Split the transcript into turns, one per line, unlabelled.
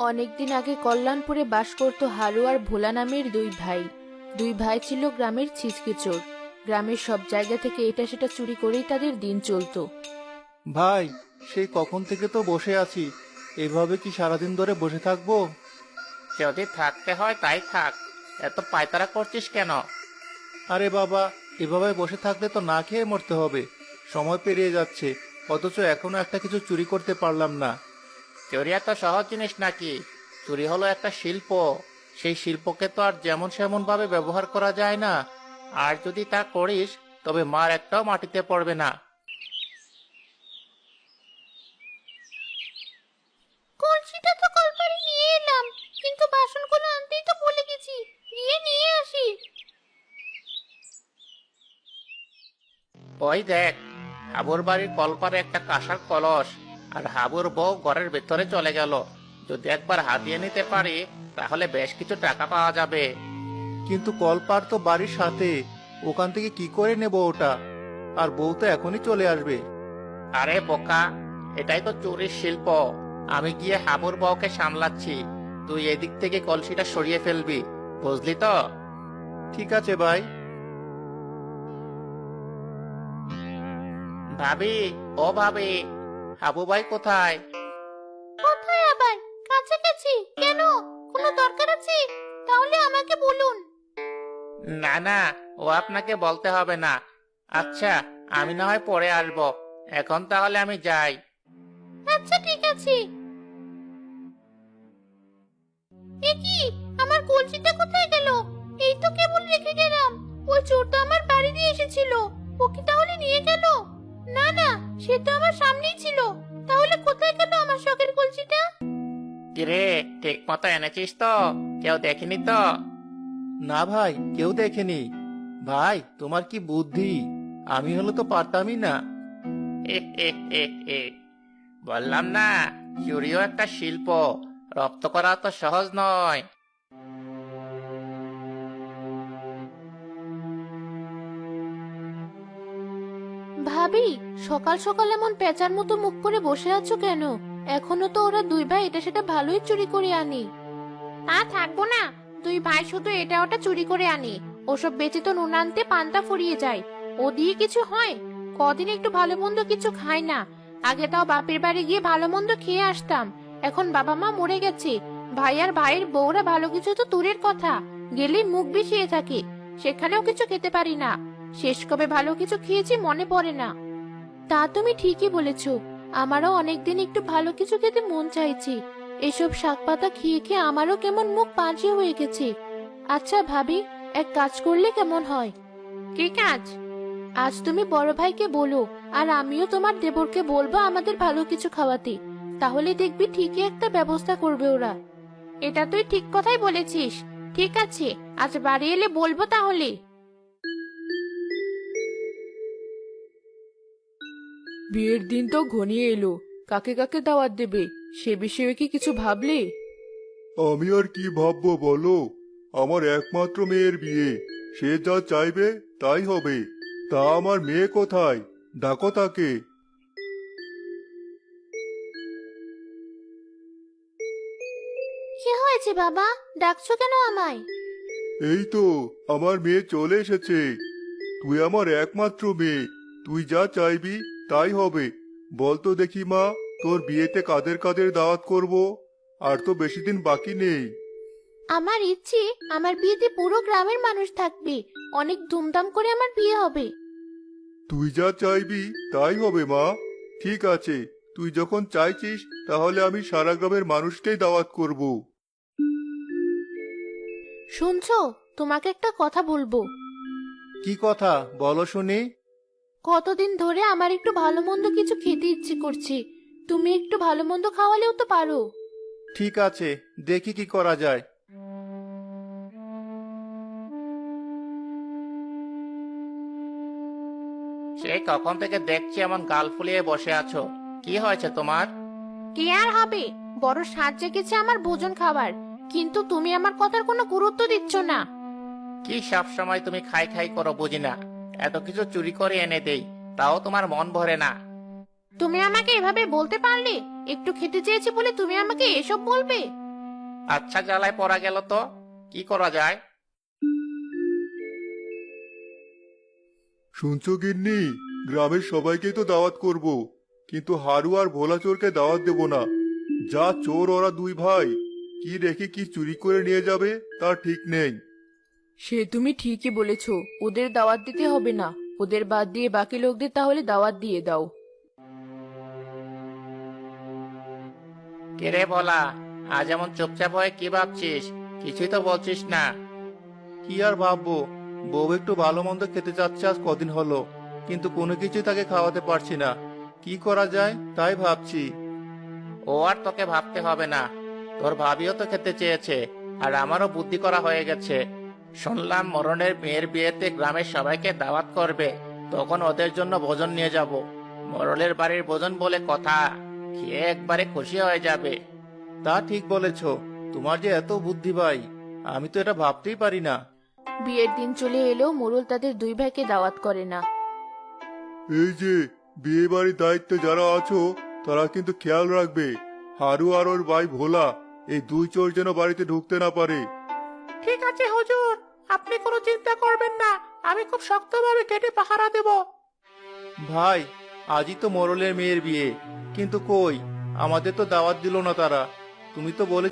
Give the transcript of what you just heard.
অনেকদিন আগে কল্যাণপুরে বাস করত হারু আর ভোলা নামের দুই ভাই। দুই ভাই ছিল গ্রামের ছিচকে চোর। গ্রামের সব জায়গা থেকে এটা সেটা চুরি করেই তাদের দিন চলতো।
ভাই, সেই কখন থেকে তো বসে আছি। এভাবে কি সারাদিন ধরে বসে থাকবো?
যদি থাকতে হয় তাই থাক। এত পায়তারা করছিস কেন?
আরে বাবা, এভাবে বসে থাকলে তো না খেয়ে মরতে হবে। সময় পেরিয়ে যাচ্ছে, অথচ এখনো একটা কিছু চুরি করতে পারলাম না।
চুরি এত সহজ জিনিস নাকি? চুরি হলো একটা শিল্প। সেই শিল্পকে তো আর যেমন সেমন ভাবে ব্যবহার করা যায় না। আর যদি তা করিস তবে মার একটাও মাটিতে পড়বে না।
কলসিটা তো কলপারে নিয়ে এলাম, কিন্তু বাসনগুলো আনতেই তো ভুলে গেছি। গিয়ে নিয়ে আসি।
ওই দেখ, হাবুর বাড়ির কলপারে একটা কাঁসার কলস। আর হাবুর বউ ঘরের ভেতরে চলে গেল। যদি একবার হাতিয়ে নিতে পারি তাহলে বেশ কিছু টাকা পাওয়া যাবে।
কিন্তু কলপার তো বাড়ির সাথে, ওখান থেকে কি করে নেব ওটা? আর বউ তো এখনই চলে আসবে।
আরে বোকা, এটাই তো চুরির শিল্প। আমি গিয়ে হাবুর বউকে সামলাচ্ছি। তুই এদিক থেকে কলসিটা সরিয়ে ফেলবি, বুঝলি তো?
ঠিক আছে ভাই।
ভাবি, ও ভাবি, হাবু ভাই কোথায়?
কোথায় আবার? কাছাকাছি। কেন? কোনো দরকার আছে? তাহলে আমাকে বলুন।
না না, ও আপনাকে বলতে হবে না। আচ্ছা, আমি না হয় পরে আসবো। এখন তাহলে আমি যাই।
আচ্ছা, ঠিক আছে। এ কি? আমার কলসিটা কোথায় গেল? এই তো কেবল রেখে গেলাম। ওই চোর তো আমার বাড়ি দিয়ে এসেছিল। ও কি তাহলে নিয়ে গেল? না না, সে তো আমার সামনেই ছিল। তাহলে কোথায় গেল আমার শখের কলসিটা?
কিরে, ঠিক মতো এনেছিস তো? কেউ দেখেনি তো?
না ভাই, কেউ দেখেনি। ভাই, তোমার কি বুদ্ধি! আমি হলে তো পারতামই না।
হে হে হে হে। বললাম না, চুরিও একটা শিল্প। রপ্ত করা তো সহজ নয়।
ভাবি, সকাল সকাল এমন পেঁচার মতো মুখ করে বসে আছো কেন? এখনো তো ওরা দুই ভাই এটা সেটা ভালোই চুরি করে আনি। তা থাকবো না। দুই ভাই শুধু এটা ওটা চুরি করে আনি। ওসব বেচে তো নুন আনতে পান্তা ফুরিয়ে যায়। ও দিয়ে কিছু হয়? কদিন একটু ভালো মন্দ কিছু খাই না। আগে তাও বাপের বাড়ি গিয়ে ভালো মন্দ খেয়ে আসতাম। এখন বাবা মা মরে গেছে। ভাই আর ভাইয়ের বউরা ভালো কিছু তো দূরের কথা, গেলেই মুখ বিষিয়ে থাকে। সেখানেও কিছু খেতে পারি না। শেষ কবে ভালো কিছু খেয়েছি মনে পড়ে না। তা তুমি ঠিকই বলেছো। আমারও অনেকদিন একটু ভালো কিছু খেতে মন চাইছে। এসব শাকপাতা খেয়ে খেয়ে আমারও কেমন মুখ পাঁচে হয়ে গেছে। আচ্ছা ভাবি, এক কাজ করলে কেমন হয়? কি কাজ? আজ তুমি বড় ভাইকে বলো, আর আমিও তোমার দেবরকে বলবো আমাদের ভালো কিছু খাওয়াতে। তাহলে দেখবি ঠিকই একটা ব্যবস্থা করবে ওরা। এটা তুই ঠিক কথাই বলেছিস। ঠিক আছে, আজ বাড়ি এলে বলবো তাহলে। বিয়ের দিন তো ঘনিয়ে এলো। কাকে কাকে দাওয়াত দেবে, সে বিষয়ে কি কিছু ভাবলে?
আমি আর কি ভাববো বলো? আমার একমাত্র মেয়ের বিয়ে। সে যা চাইবে তাই হবে। তা আমার মেয়ে কোথায়? ডাকো তাকে।
কি হয়েছে বাবা? ডাকছো কেন আমায়?
এই তো, আমার মেয়ে চলে এসেছে। তুই আমার একমাত্র মেয়ে। তুই যা চাইবি তাই হবে। বল তো দেখি মা, তোর বিয়েতে কাদের কাদের দাওয়াত করব? আর তো বেশি দিন বাকি নেই।
আমার ইচ্ছে আমার বিয়েতে পুরো গ্রামের মানুষ থাকবে। অনেক ধুমধাম করে আমার বিয়ে হবে।
তুই যা চাইবি তাই হবে মা। ঠিক আছে, তুই যখন চাইছিস তাহলে আমি সারা গ্রামের মানুষকেই দাওয়াত করব।
শুনছো? তোমাকে একটা কথা বলবো।
কি কথা বলো শুনি।
কতদিন ধরে আমার একটু ভালো মন্দ কিছু খেতে ইচ্ছে করছে। তুমি একটু ভালো মন্দ খাওয়ালেও তো পারো।
ঠিক আছে, দেখি কি করা যায়।
সেই কখন থেকে দেখছি এমন গাল ফুলিয়ে বসে আছো। কি হয়েছে তোমার?
কি আর হবে? বড় সাজ জেগেছে আমার ভোজন খাবার, কিন্তু তুমি আমার কথার কোনো গুরুত্ব দিচ্ছ না।
কি সব সময় তুমি খাই খাই করো বুঝি না। এত কিছু চুরি করে এনে দেই, তাও তোমার মন ভরে না।
তুমি আমাকে এভাবে বলতে পারলে? একটু খেতে চেয়েছি বলে তুমি আমাকে এসব বলবে?
আচ্ছা, জ্বালায় পড়া গেল তো কি করা যায়?
শুনছো গিন্নি, গ্রামের সবাইকে তো দাওয়াত করব, কিন্তু হারু আর ভোলা চোরকে দাওয়াত দেব না। যা চোর ওরা দুই ভাই, কি রেখে কি চুরি করে নিয়ে যাবে তার ঠিক নেই।
সে তুমি ঠিকই বলেছ, ওদের দাওয়াত দিতে হবে না। ওদের বাদ দিয়ে বাকি লোকদের তাহলে দাওয়াত দিয়ে দাও।
কে রে বলা, আজ এমন চুপচাপ হয়ে কি ভাবছিস? কিছুই তো বলছিস না।
কি আর ভাববো, বউ একটু ভালো মন্দ খেতে চাচ্ছে আজ কদিন হলো, কিন্তু কোনো কিছুই তাকে খাওয়াতে পারছি না। কি করা যায় তাই ভাবছি।
ও আর তোকে ভাবতে হবে না, তোর ভাবিও তো খেতে চেয়েছে, আর আমারও বুদ্ধি করা হয়ে গেছে। শুনলাম মরণের মেয়ের বিয়েতে গ্রামের সবাইকে দাওয়াত করবে, তখন ওদের জন্য ভোজন নিয়ে যাব। মরলের বাড়ির ভোজন বলে কথা, খেয়ে একবারে খুশি হয়ে যাবে।
তা ঠিক বলেছ, তোমার যে এত বুদ্ধি ভাই, আমি তো এটা ভাবতেই পারি না।
বিয়ের দিন চলে এলেও মোড়ল তাদের দুই ভাইকে দাওয়াত করে না।
এই যে বিয়ে বাড়ির দায়িত্বে যারা আছো, তারা কিন্তু খেয়াল রাখবে হারু আর ওর ভাই ভোলা এই দুই চোর যেন বাড়িতে ঢুকতে না পারে।
ঠিক আছে হুজুর, আপনি কোনো চিন্তা করবেন না, আমি খুব শক্তভাবে কেটে পাহারা দেব।
ভাই, আজই তো মোরলের মেয়ের বিয়ে, কিন্তু কই, আমাদের তো দাওয়াত দিল না তারা। তুমি তো বলে